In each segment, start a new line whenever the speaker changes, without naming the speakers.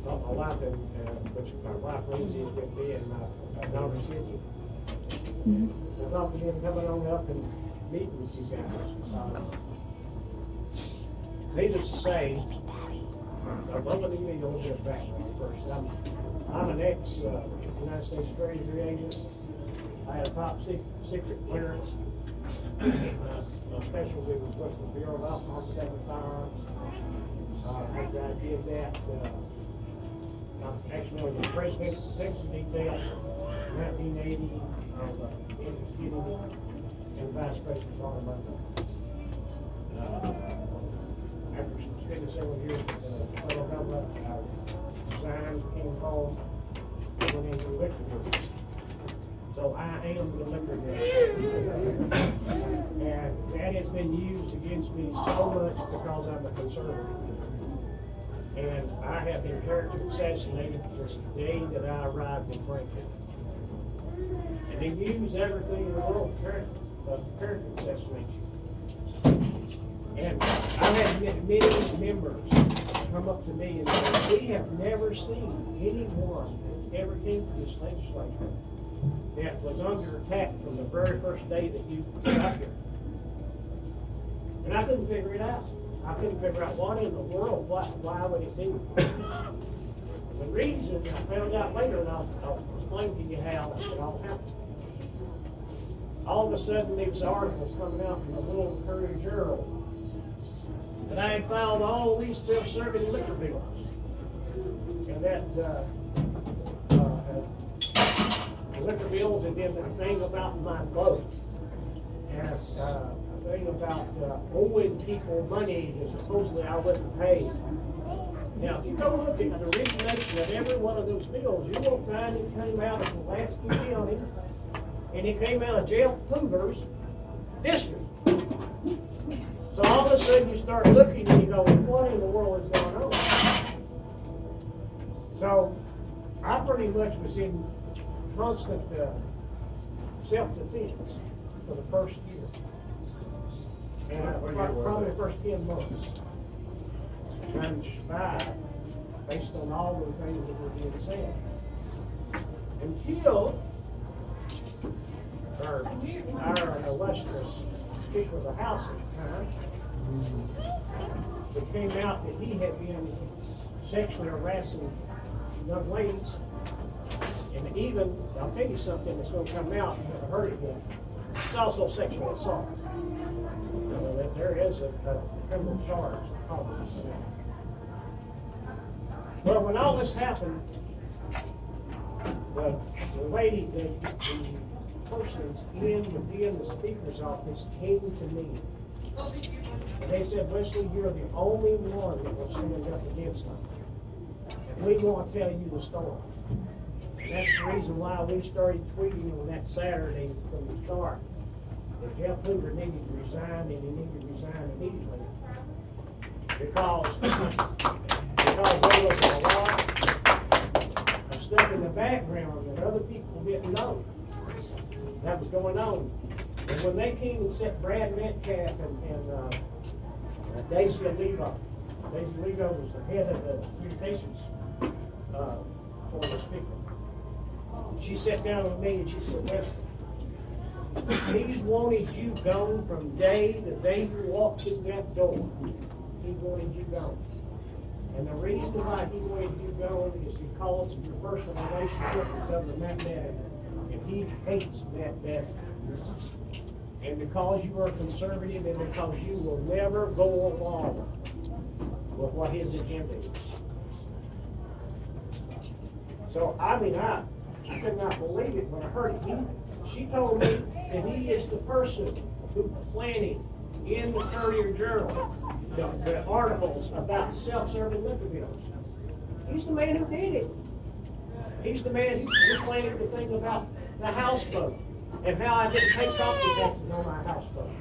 my wife which my wife Lindsay is with me and my daughter Cindy. I thought of him coming on up and meeting with you guys. Needless to say, I'm going to give you a little bit of background first. I'm an ex-United States Treasury agent. I had a top secret clearance. My specialty was with the Bureau of Alcohol and Firearms. After I did that, I actually was the president's protection detail in 1980 and vice president for after spending several years with the federal government, I resigned, came home, and went into the liquor business. So I am the liquor business. And that has been used against me so much because I'm a conservative. And I have been character assassinated since the day that I arrived in Franklin. And they use everything in the world to character assassination. And I've had many members come up to me and say, we have never seen anyone that ever came to this legislature that was under attack from the very first day that you got here. And I couldn't figure it out. I couldn't figure out what in the world, why would it be? The reason I found out later, and I'll explain to you how it all happened. All of a sudden, these articles coming out from the Little Courier Journal that I had filed all these self-serving liquor bills, and that the liquor bills had been a thing about my vote, and a thing about owing people money that supposedly I wouldn't pay. Now, if you go look at the origination of every one of those bills, you will find it came out of Pulaski County, and it came out of Jeff Hoover's district. So all of a sudden you start looking and you go, what in the world is going on? So I pretty much was in constant self-defense for the first year. And probably the first 10 months. Trying to survive based on all the things that were being said. Until our illustrious Speaker of the House at the time, it came out that he had been sexually harassing young ladies. And even, I'll tell you something that's going to come out, you haven't heard it yet, it's also sexual assault. There is a criminal charge. Well, when all this happened, the lady, the persons within the Speaker's office came to me. And they said, Wesley, you're the only one that will stand up against them. And we want to tell you the story. And that's the reason why we started tweeting on that Saturday from the start that Jeff Hoover needed to resign, and he needed to resign immediately. Because there was a lot of stuff in the background that other people didn't know that was going on. And when they came and set Brad Metcalf and Daisy Olivo was the head of the communications for the Speaker. She sat down with me and she said, Wesley, he's wanted you gone from day to day you walked through that door. He wanted you gone. And the reason why he wanted you gone is because of your personal relationship with Governor Matt Bennett. And he hates Matt Bennett. And because you are conservative and because you will never go along with what his agenda is. So, I could not believe it when I heard it. She told me that he is the person who planted in the Courier Journal the articles about self-serving liquor bills. He's the man who did it. He's the man who planted the thing about the houseboat and how I didn't pay property taxes on my houseboat.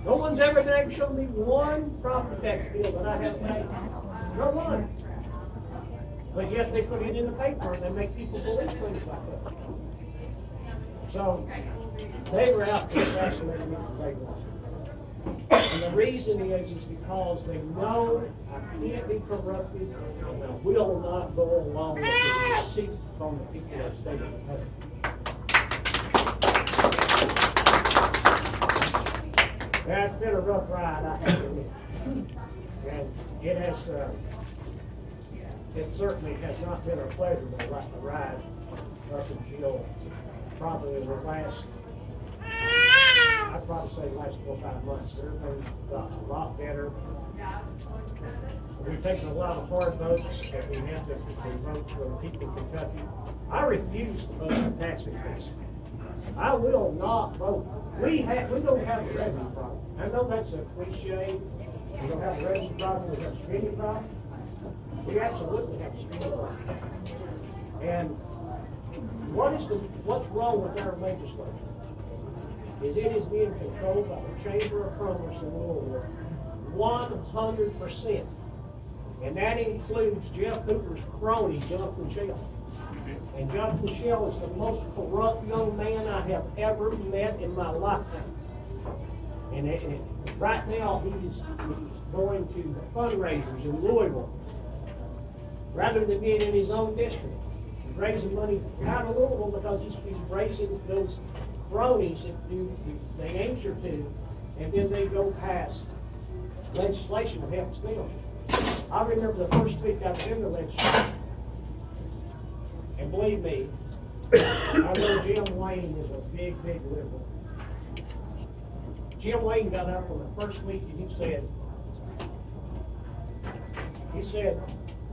No one's ever been able to show me one property tax bill that I haven't paid. No one. But yet they put it in the paper and they make people believe things like that. So they were out to assassinate me from day one. And the reason is because they know I can't be corrupted and I will not go along with the deceit from the people that stay in the heaven. That's been a rough ride, I have to admit. And it has, it certainly has not been a pleasurable ride up until probably the last, I'd probably say the last 4 or 5 months. Everything's got a lot better. We've taken a lot of hard votes that we have to vote for the people of Kentucky. I refuse to vote for tax increase. I will not vote. We don't have a revenue problem. I know that's a cliche. We don't have a revenue problem. We have a spending problem. We absolutely have a spending problem. And what's wrong with our legislature is it is being controlled by the Chamber of Commerce in Louisville 100%. And that includes Jeff Hoover's crony, Jonathan Shell. And Jonathan Shell is the most corrupt young man I have ever met in my lifetime. And right now he's going to fundraisers in Louisville rather than being in his own district. He's raising money out of Louisville because he's raising those cronies that they answer to, and then they go past legislation that helps them. I remember the first week I was in the legislature, and believe me, I know Jim Wayne is a big liberal. Jim Wayne got up on the first week and he said,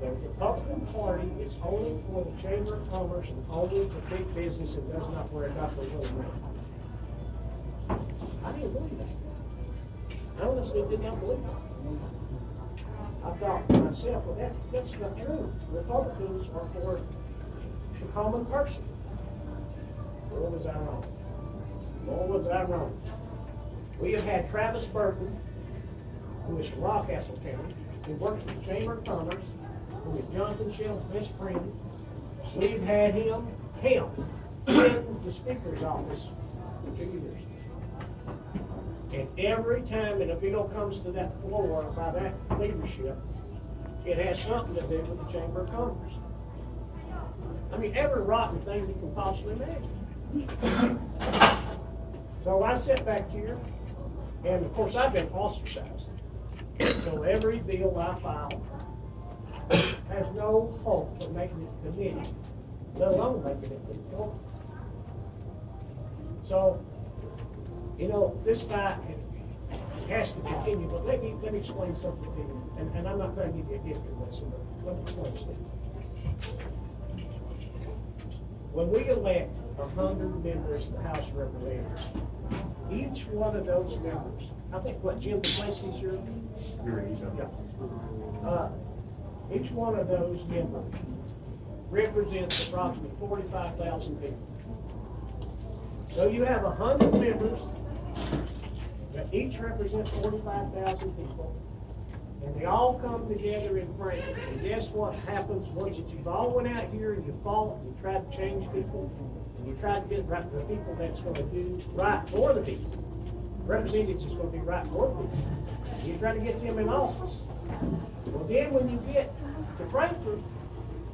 the Republican Party is only for the Chamber of Commerce and only for big business and does not worry about the little man. I didn't believe that. I honestly did not believe that. I thought to myself, well, that's not true. Republicans are for the common person. Or was I wrong? Or was I wrong? We have had Travis Burton, who is from Rockcastle County, who works for the Chamber of Commerce, who is Jonathan Shell's best friend. We've had him count in the Speaker's office for 2 years. And every time that a bill comes to that floor by that leadership, it has something to do with the Chamber of Commerce. I mean, every rotten thing you can possibly imagine. So I sit back here, and of course I've been ostracized. So every bill I file has no hope of making it to committee, let alone making it to the floor. So, this fight has to continue, but let me explain something to you. And I'm not going to give you a history lesson, but let me explain something. When we elect 100 members of the House of Representatives, each one of those members, I think Jim DeClacy's your? Yeah. Each one of those members represents approximately 45,000 people. So you have 100 members that each represent 45,000 people, and they all come together in Franklin. And guess what happens once you've all went out here and you fought, and you tried to change people, and you tried to get right the people that's going to do right for the people. Representatives is going to be right for the people. You try to get them in office. Well, then when you get to Frankfurt,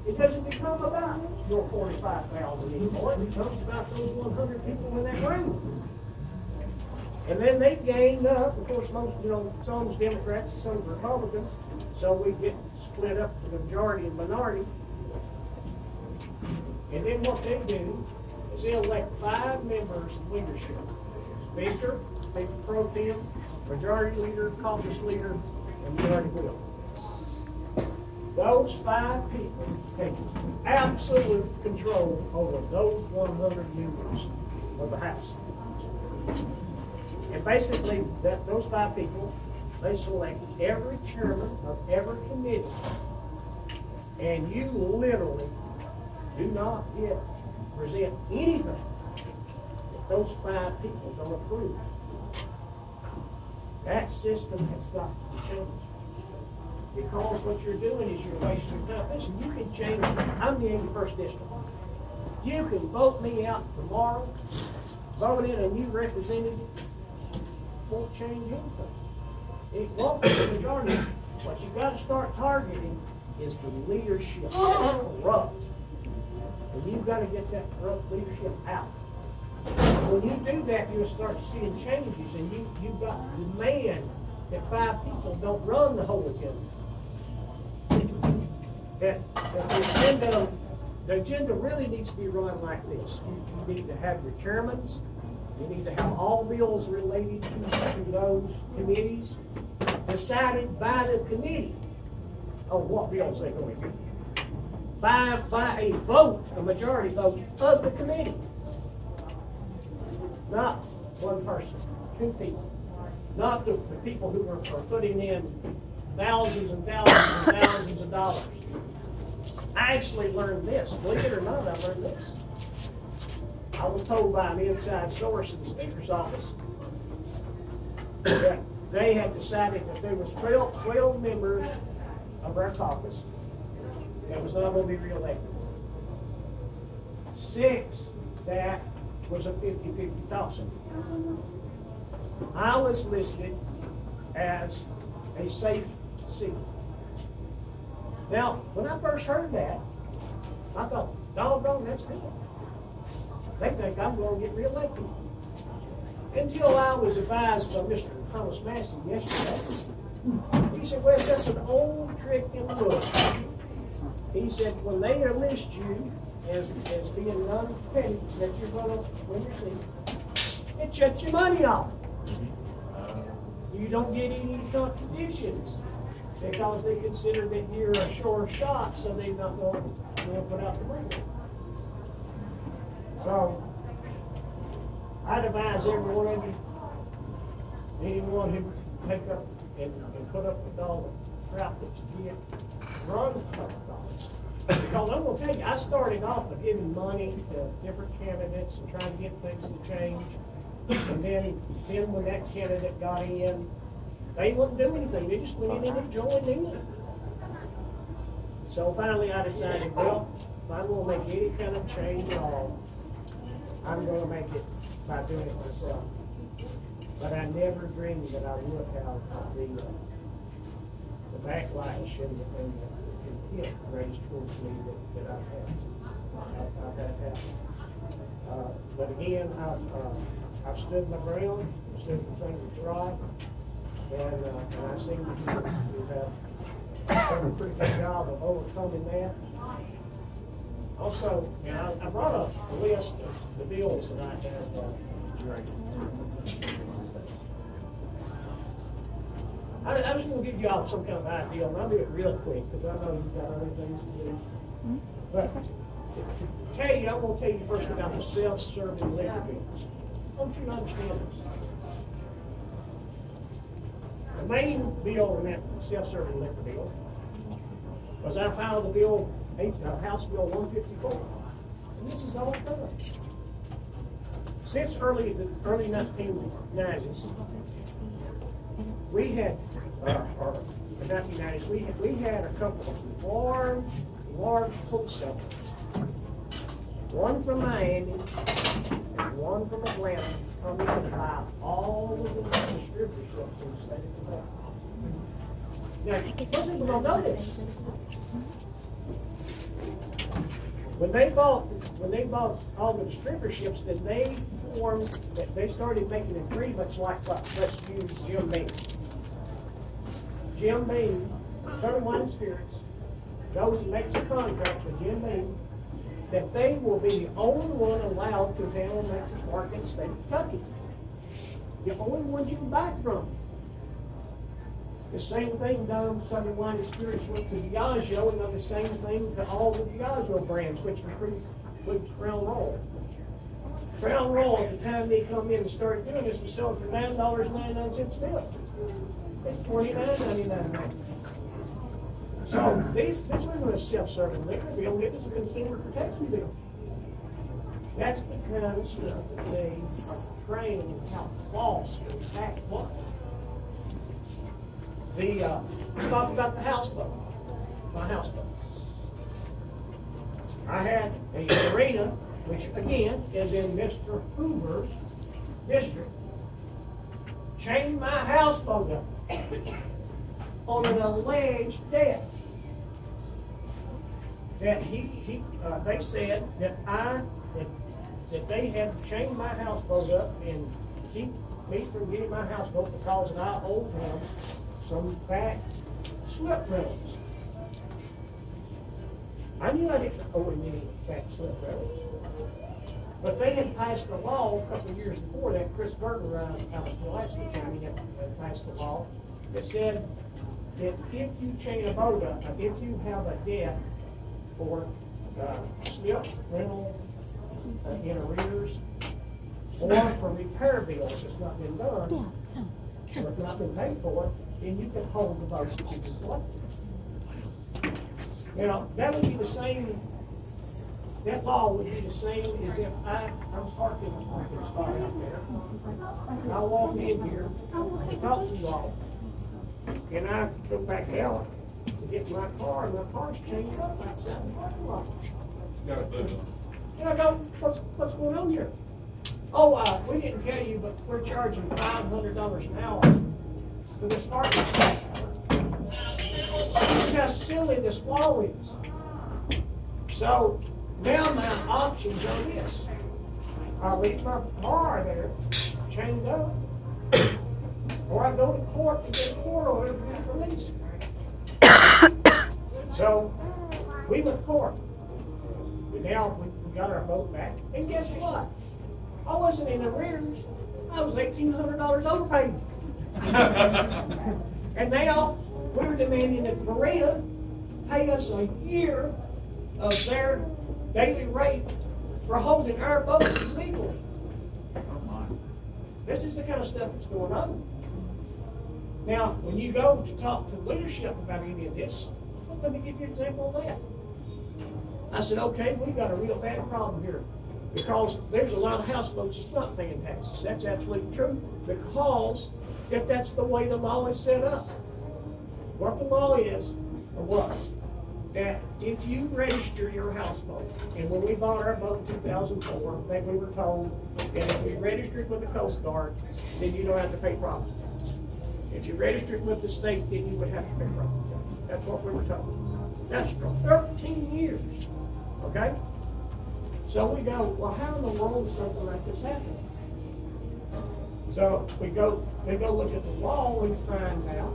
it doesn't become about your 45,000 anymore. It becomes about those 100 people in that room. And then they gain up, of course, some's Democrats, some's Republicans, so we get split up to the majority and minority. And then what they do is they elect 5 members of leadership. Speaker, Speaker Pro Tem, Majority Leader, Caucus Leader, and Majority Whip. Those 5 people take absolute control over those 100 members of the House. And basically, those 5 people, they select every chairman of every committee. And you literally do not get to present anything that those 5 people don't approve. That system has got to be changed. Because what you're doing is you're wasting time. Listen, you can change. I'm the 81st district. You can vote me out tomorrow, vote in a new representative, won't change anything. It won't be the majority. What you got to start targeting is the leadership that's corrupt. And you've got to get that corrupt leadership out. When you do that, you'll start seeing changes, and you've got to demand that 5 people don't run the whole agenda. That the agenda really needs to be run like this. You need to have your chairmen. You need to have all bills related to those committees decided by the committee on what bills they're going to do. By a vote, a majority vote of the committee. Not one person, 2 people. Not the people who are putting in thousands and thousands and thousands of dollars. I actually learned this. Believe it or not, I learned this. I was told by an inside source in the Speaker's office that they had decided that there was 12 members of our caucus that was not going to be reelected. 6 that was a 50-50 toss-up. I was listed as a safe seat. Now, when I first heard that, I thought, doggone, that's good. They think I'm going to get reelected. Until I was advised by Mr. Thomas Massey yesterday. He said, well, that's an old trick in the book. He said, when they enlist you as being non-competitive, that you're going to win your seat, it shuts your money off. You don't get any contributions because they consider that you're a sure shot, so they're not going to put out the money. So, I'd advise every one of you, anyone who take up and put up with all the crap that you get, run a couple dollars. Because I'm going to tell you, I started off with giving money to different candidates and trying to get things to change. And then when that candidate got in, they wouldn't do anything. They just went in and joined in. So finally I decided, well, if I'm going to make any kind of change at all, I'm going to make it by doing it myself. But I never dreamed that I would have the backlash and the intent raised towards me that I've had. I've had happen. But again, I've stood my ground, stood for things that's right, and I seem to have done a pretty good job of overcoming that. Also, I brought a list of the bills that I have. I was going to give you all some kind of idea, and I'll do it real quick because I know you've got other things to do. But I'm going to tell you first about the self-serving liquor bills. Don't you understand this? The main bill in that self-serving liquor bill was I filed the bill, House Bill 154. And this is all done. Since early 1990s, we had, or the 1990s, we had a couple of large wholesalers. One from Miami and one from Atlanta come in and buy all of the distributorships in the state of Kentucky. Now, some people don't know this. When they bought all the distributorships, then they started making agreements like, let's use Jim Beam. Jim Beam, Southern Wine and Spirits, goes and makes a contract with Jim Beam that they will be the only one allowed to handle Maker's Mark in the state of Kentucky. The only ones you can buy it from. The same thing done, Southern Wine and Spirits went to Diageo, and done the same thing to all the Diageo brands, which includes Crown Royal. Crown Royal, at the time they come in and started doing this, was selling for $9.99 bill. It's $29.99. So this wasn't a self-serving liquor bill, it was a consumer protection bill. That's the kind of stuff that they are praying how false that was. Let's talk about the houseboat. My houseboat. I had a arena, which again is in Mr. Hoover's district. chained my houseboat up on an alleged debt. That they said that that they had chained my houseboat up and keep me from getting my houseboat because I owed them some back slip rentals. I knew I didn't owe him any back slip rentals. But they had passed a law a couple of years before that. Chris Berger out of Pulaski County had passed a law that said that if you chain a boat up, if you have a debt for slip rental in arrears, or for repair bills that's not been done, or it's not been paid for, then you can hold the boat that you've been collecting. Now, that would be the same. That law would be the same as if I'm parked in a parking spot out there. And I walk in here and talk to you all. And I go back out to get my car, and my car's changed up outside the parking lot. And I go, what's going on here? Oh, we didn't tell you, but we're charging $500 an hour for this parking spot. That's how silly this law is. So, now my options are this. I leave my car there, chained up, or I go to court to get a court order to be released. So, we went to court. Now we got our boat back. And guess what? I wasn't in arrears. I was $1,800 overpaid. And now we were demanding that Marina pay us a year of their daily rate for holding our boat illegally. This is the kind of stuff that's going on. Now, when you go to talk to leadership about any of this, let me give you an example of that. I said, okay, we've got a real bad problem here because there's a lot of houseboats that's not paying taxes. That's absolutely true because if that's the way the law is set up. What the law is, or was, that if you register your houseboat, and when we bought our boat in 2004, I think we were told that if we registered with the Coast Guard, then you don't have to pay property tax. If you registered with the state, then you would have to pay property tax. That's what we were told. That's for 13 years. Okay? So we go, well, how in the world is something like this happening? So we go look at the law and find out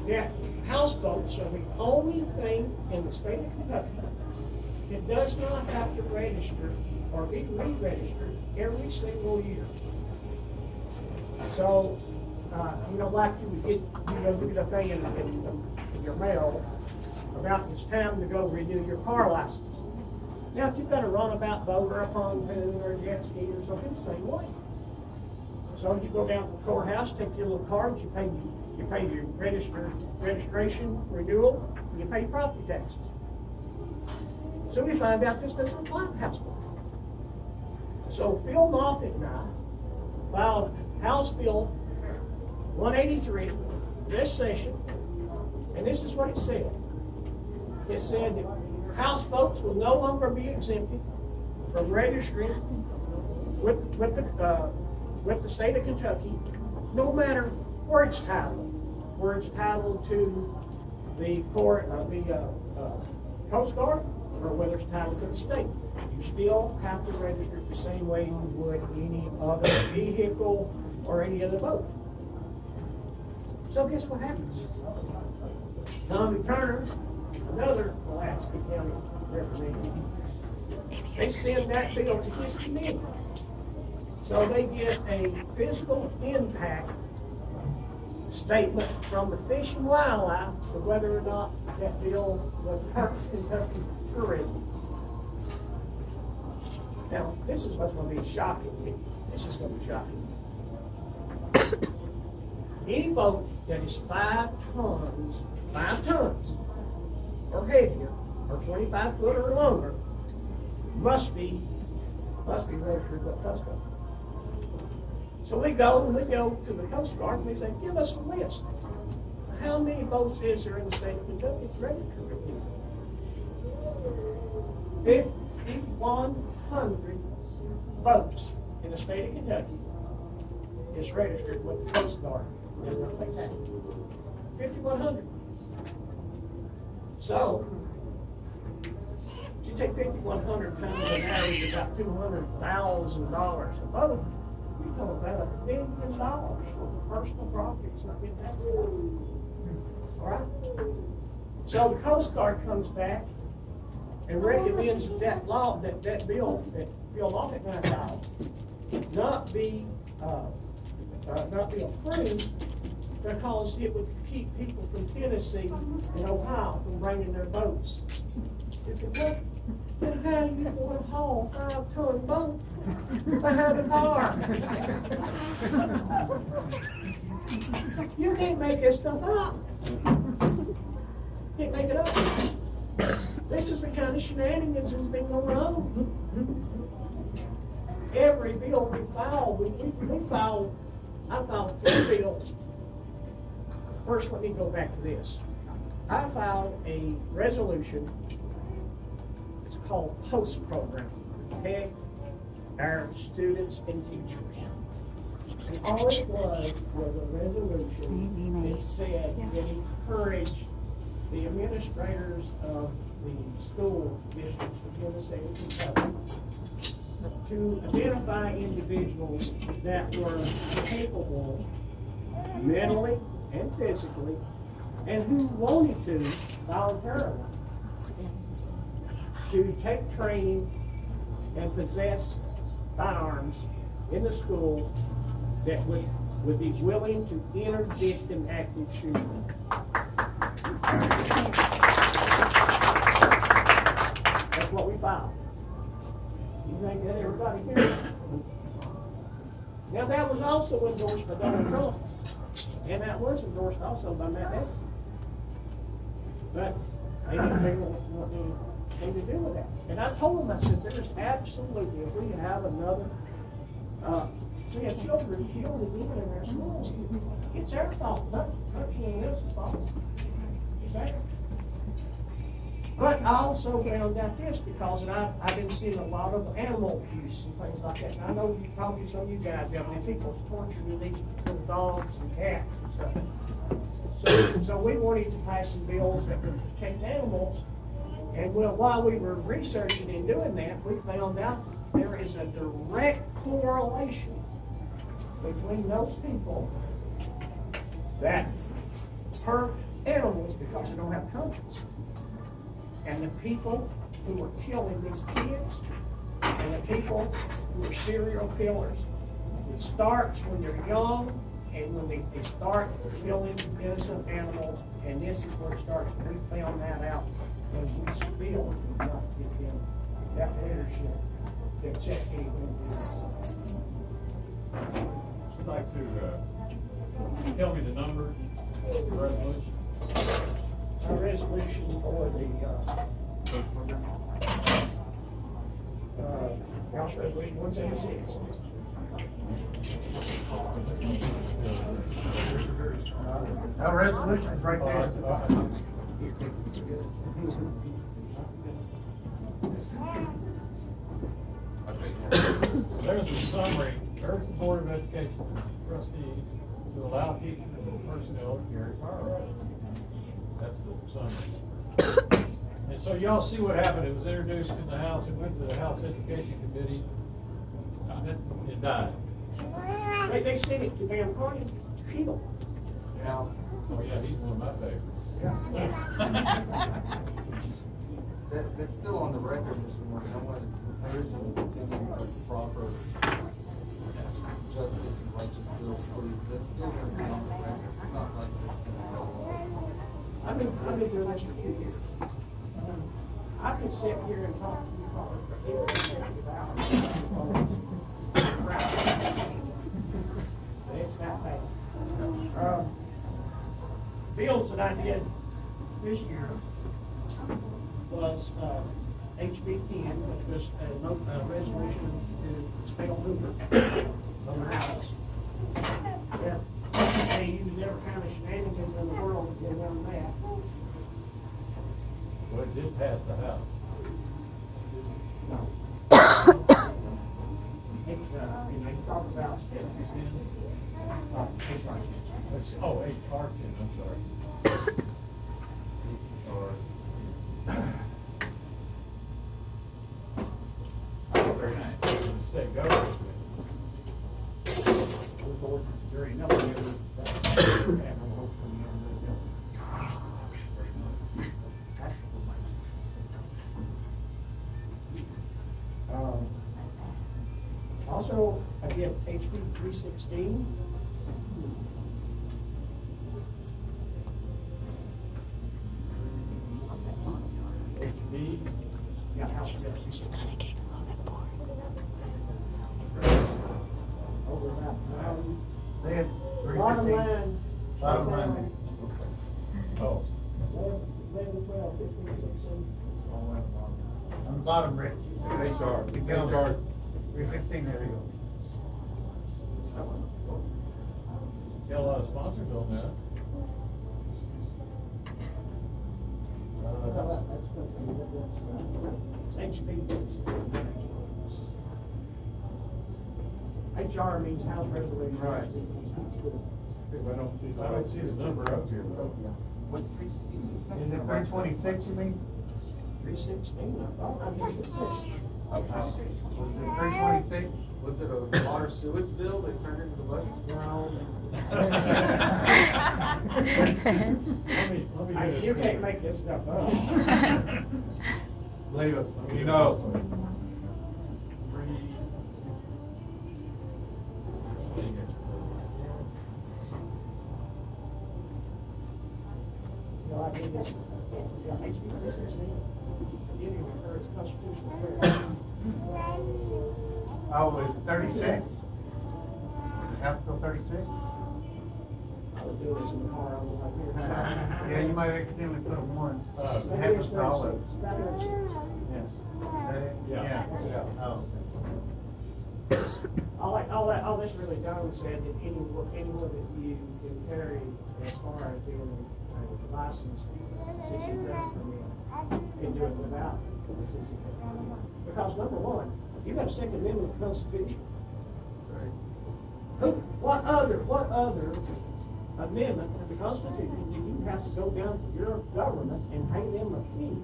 that houseboats are the only thing in the state of Kentucky that does not have to register or be re-registered every single year. So, like you would get, you get a thing in your mail about it's time to go renew your car license. Now, if you've got a runabout boat or a pontoon or a jet ski or something, the same way. So you go down to the courthouse, take your little card, you pay your registration renewal, and you pay property taxes. So we find out this doesn't apply to houseboat. So Phil Moffitt and I filed House Bill 183 this session, and this is what it said. It said that houseboats will no longer be exempted from registering with the state of Kentucky, no matter where it's titled. Where it's titled to the Coast Guard, or whether it's titled to the state. You still have to register it the same way you would any other vehicle or any other boat. So guess what happens? Tommy Turner, another Pulaski County representative, they send that bill to his committee. So they get a fiscal impact statement from the Fish and Wildlife for whether or not that bill will hurt Kentucky tourism. Now, this is what's going to be shocking. This is going to be shocking. Any boat that is 5 tons or heavier, or 25 foot or longer, must be registered with Cusco. So we go to the Coast Guard and we say, give us a list. How many boats is there in the state of Kentucky that's registered with you? 5,100 boats in the state of Kentucky it's registered with the Coast Guard. There's no pay tax. 5,100. So, you take 5,100 times an average about $200,000 a boat. You're talking about $1 billion for personal profits, not getting taxed. All right? So the Coast Guard comes back and recommends that law, that bill off at $9,000 not be approved because it would keep people from Tennessee and Ohio from bringing their boats. Then how do you want to haul a 5-ton boat behind a bar? You can't make this stuff up. Can't make it up. This is the kind of shenanigans that's been going on. Every bill we filed, I filed 3 bills. First, let me go back to this. I filed a resolution. It's called POST program. Okay? Our students and teachers. And all it was a resolution that said that encouraged the administrators of the school districts within the state of Kentucky to identify individuals that were capable mentally and physically and who wanted to voluntarily to take training and possess firearms in the school that would be willing to interdict an active shooter. That's what we filed. You think that everybody hears? Now that was also endorsed by Donald Trump, and that was endorsed also by Matt Evans. But they didn't want anything to do with that. And I told them, I said, there's absolutely, if we have another, we have children killed again in our schools, it's our fault, not anyone else's fault. Okay? But I also found out this because I've been seeing a lot of animal abuse and things like that. And I know probably some of you guys have been people torturing these little dogs and cats and stuff. So we wanted to pass some bills that would protect animals. And well, while we were researching and doing that, we found out there is a direct correlation between those people that hurt animals because they don't have conscience, and the people who are killing these kids, and the people who are serial killers. It starts when they're young, and when they start killing innocent animals, and this is where it starts. We found that out when we still did not get them that leadership to check anything else.
Would you like to tell me the numbers of the resolution?
Our resolution for the House Resolution 176.
Our resolution is right there.
There's a summary. Urge the Board of Education trustees to allow teachers and personnel to carry firearms. That's the summary. And so y'all see what happened. It was introduced in the House. It went to the House Education Committee. It died.
They sent it to Van Party to kill.
Yeah. Oh yeah, he's one of my favorites.
That's still on the record, Mr. Morgan. I want to encourage you to continue with the proper justice and righteous bill, please. That's still going to be on the record. It's not like it's going to go away.
I've been doing this for 2 years. I can sit here and talk to you probably for 8 hours. But it's that bad. Bills that I did this year was HB 10, which was a resolution to expel Hoover from the House. Yeah. They used every kind of shenanigans in the world to get around that.
Well, it did pass the House.
And they talk about
Oh, HR 10, I'm sorry.
Very nice.
The state government.
There ain't nothing ever.
Also, again, HB 316.
HB,
Yeah, House Bill 316. Over about,
They had
bottom
315.
line.
Bottom line.
oh,
11, 12, 15, 16.
On the bottom, Rich.
HR.
You tell them.
HR.
316, there you go.
got a lot of sponsors on that.
It's HB. HR means House Resolution.
Right.
I
I don't see the number up here, though.
What's 316?
Is it 326, you mean?
316, I thought I missed the six.
Was it 326?
Was it a water sewage bill they turned into the budget?
No.
Let me
I-
get
You
it.
can't make this stuff up.
Leave us.
Let me
You
get
know.
it.
No, I think it's, yeah, HB 316. It encourages constitutional fairness.
Oh, is it 36? House Bill 36?
I was doing this in the car on the way here.
Yeah, you might accidentally put a one. It
Maybe
happens
it's
to all of
36.
us.
Maybe it's 36.
Yes.
Yeah.
Yeah. Oh.
All this really done said that anyone that you can carry as far as being a licensed CC credit permit can do it without a CC credit permit. Because number one, you've got a Second Amendment to the Constitution. What other amendment to the Constitution do you have to go down to your government and pay them a fee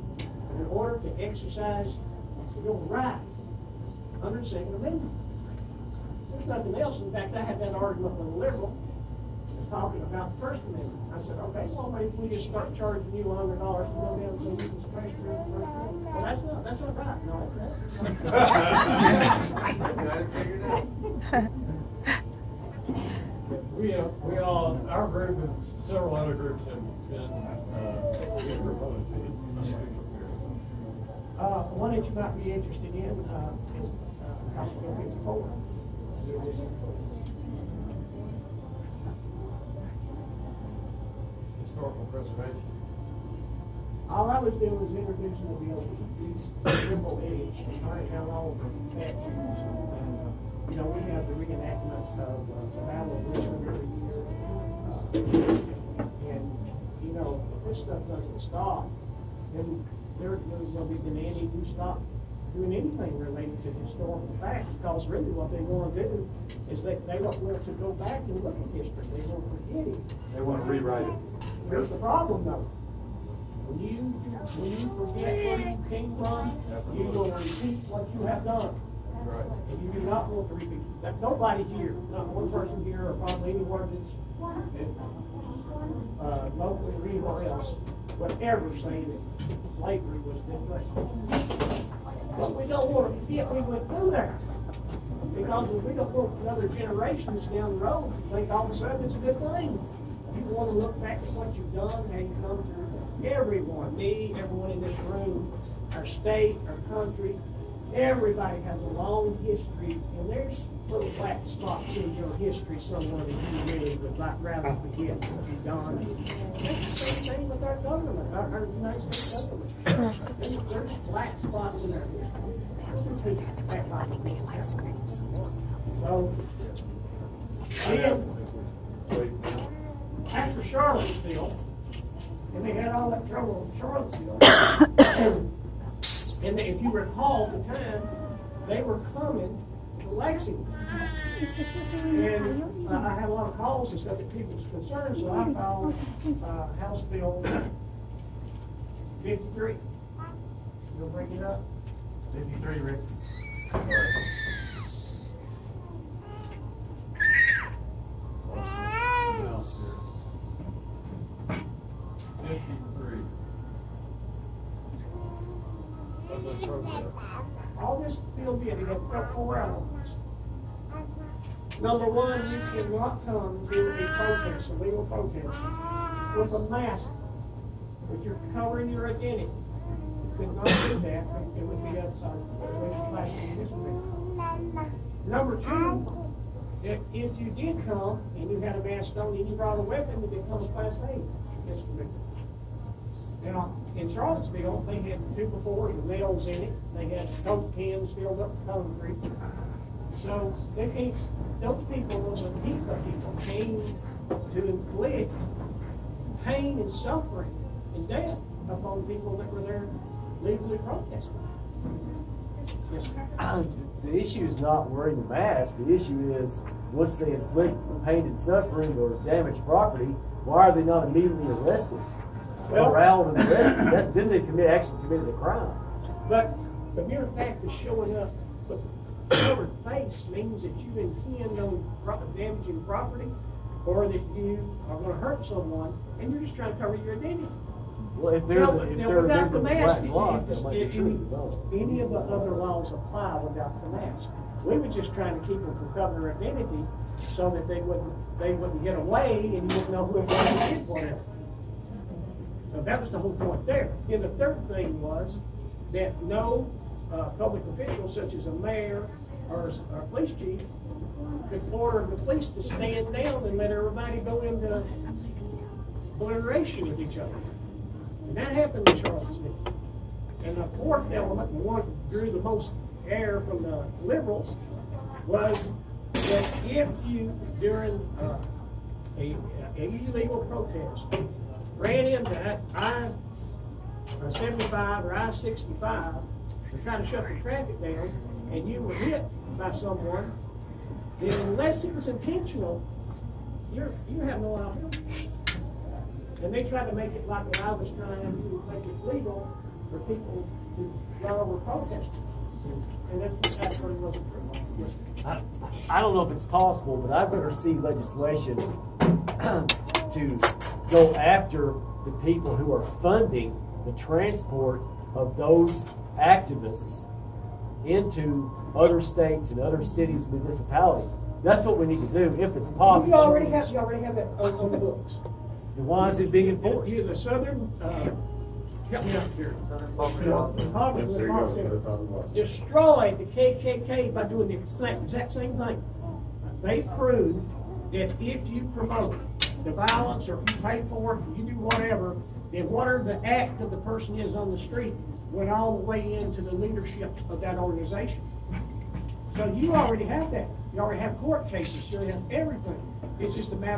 in order to exercise your right under the Second Amendment? There's nothing else. In fact, I had that argument with a liberal talking about the First Amendment. I said, okay, well, maybe we just start charging you $100 to go down so you can suppress your First Amendment. Well, that's not right. No, that's
Got it figured out.
We all, our group and several other groups have been, proposed to
one that you might be interested in is House Bill 54.
historical preservation.
All I was doing was introducing the bill, these simple edge, and right down all the captions. And, you know, we have the reenactment of the Battle of Richmond every year. And, you know, if this stuff doesn't stop, then there's going to be an end to stop doing anything related to historical facts, because really what they want to do is they don't want to go back and look at history. They want to forget it.
They want to rewrite it.
Here's the problem though. When you forget where you came from, you will repeat what you have done.
Right.
And you do not want to repeat. That nobody here, not one person here, or probably anywhere that's locally or anywhere else, would ever say that slavery was good thing. But we don't want to forget we went through that. Because if we don't want another generations down the road to think all of a sudden it's a good thing. You want to look back at what you've done, how you come through. Everyone, me, everyone in this room, our state, our country, everybody has a long history, and there's little black spots in your history somewhere that you really would rather forget what you've done. It's the same thing with our government, our United States government. There's black spots in our history. So, and after Charlottesville, and they had all that trouble in Charlottesville, and if you recall the time, they were coming to Lexington. And I had a lot of calls and stuff that people was concerned, so I filed, House Bill 53. You'll bring it up?
53, Rick.
Now, 53. Of the program.
All this bill did, it had 4 elements. Number one, you cannot come to a protest, a legal protest, with a mask, if you're covering your identity. You could not do that, it would be outside, it would be classified misdemeanor. Number two, if you did come and you had a mask on and you brought a weapon, it become a class A misdemeanor. Now, in Charlottesville, they had 2x4s with nails in it, they had Coke cans filled up with concrete. So they came, those people, those Antifa people came to inflict pain and suffering and death upon people that were there legally protesting. Yes, sir.
The issue is not wearing the mask. The issue is once they inflict pain and suffering or damage property, why are they not immediately arrested?
Well-
Around and arrested, then they actually committed a crime.
But the mere fact of showing up with a covered face means that you intend on damaging property or that you are going to hurt someone and you're just trying to cover your identity.
Well, if they're,
Now,
if
now,
they're a
without
member
the
of the
mask,
Black Bloc, that might be
any
true.
any of the other laws apply without the mask. We were just trying to keep them from covering their identity so that they wouldn't get away and you wouldn't know who it was who did whatever. So that was the whole point there. And the third thing was that no public official, such as a mayor or a police chief, could order the police to stand down and let everybody go into obliteration with each other. And that happened in Charlottesville. And the fourth element, and one that drew the most air from the liberals, was that if you, during a illegal protest, ran into I-75 or I-65 and trying to shut the traffic down, and you were hit by someone, then unless it was intentional, you have no liability. And they tried to make it like what I was trying to make it legal for people to run over protesters. And that's what it wasn't true.
I don't know if it's possible, but I'd rather see legislation to go after the people who are funding the transport of those activists into other states and other cities and municipalities. That's what we need to do if it's possible.
You already have that on the books.
Then why is it being enforced?
You the Southern, help me out here. Destroyed the KKK by doing the exact same thing. They proved that if you promote the violence or if you pay for it, you do whatever, then whatever the act of the person is on the street went all the way into the leadership of that organization. So you already have that. You already have court cases. You already have everything. It's just a matter